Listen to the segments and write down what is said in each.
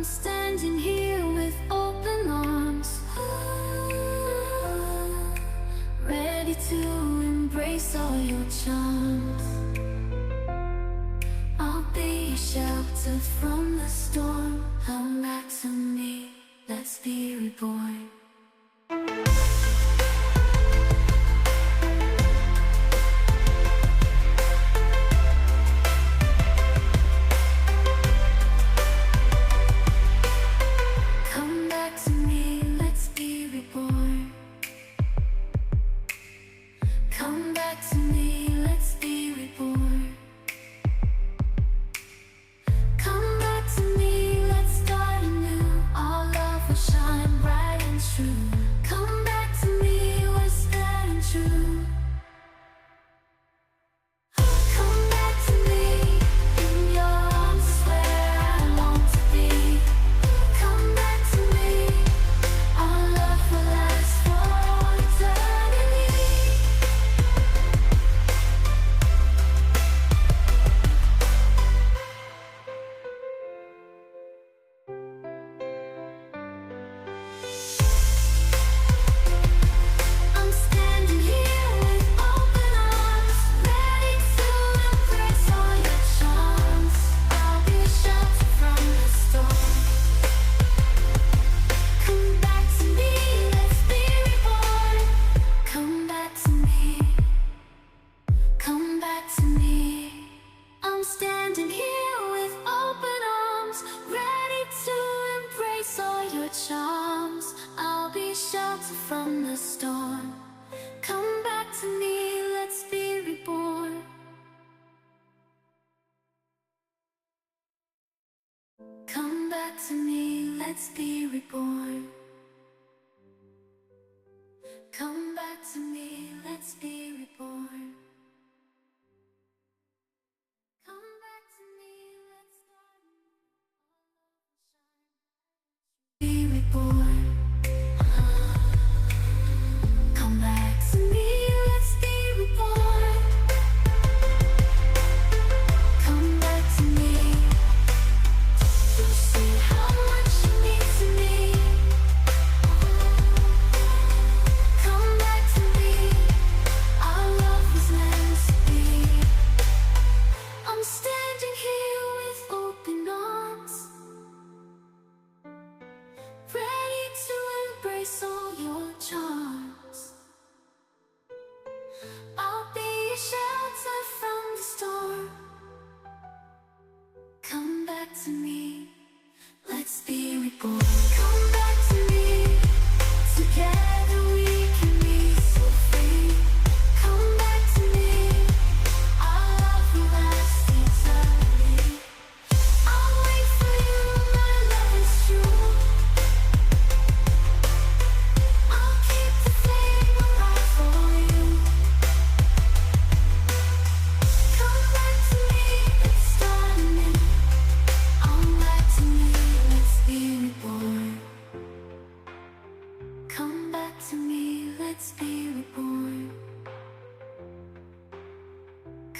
standing here with open arms, ready to embrace all your charms. I'll be your shelter from the storm. Come back to me, let's be reborn. From the storm, come back to me, let's be reborn. Come back to me, let's be reborn. Come back to me, let's be reborn.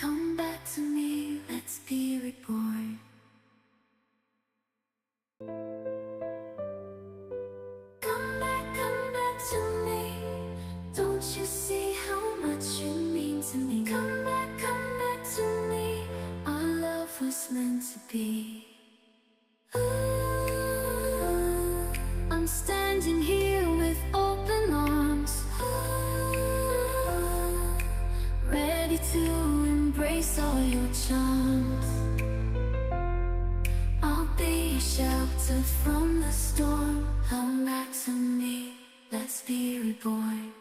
Come back to me, let's be reborn. I'm standing here with open arms, ready to embrace all your charms. I'll be your shelter from the storm. Come back to me, let's be reborn.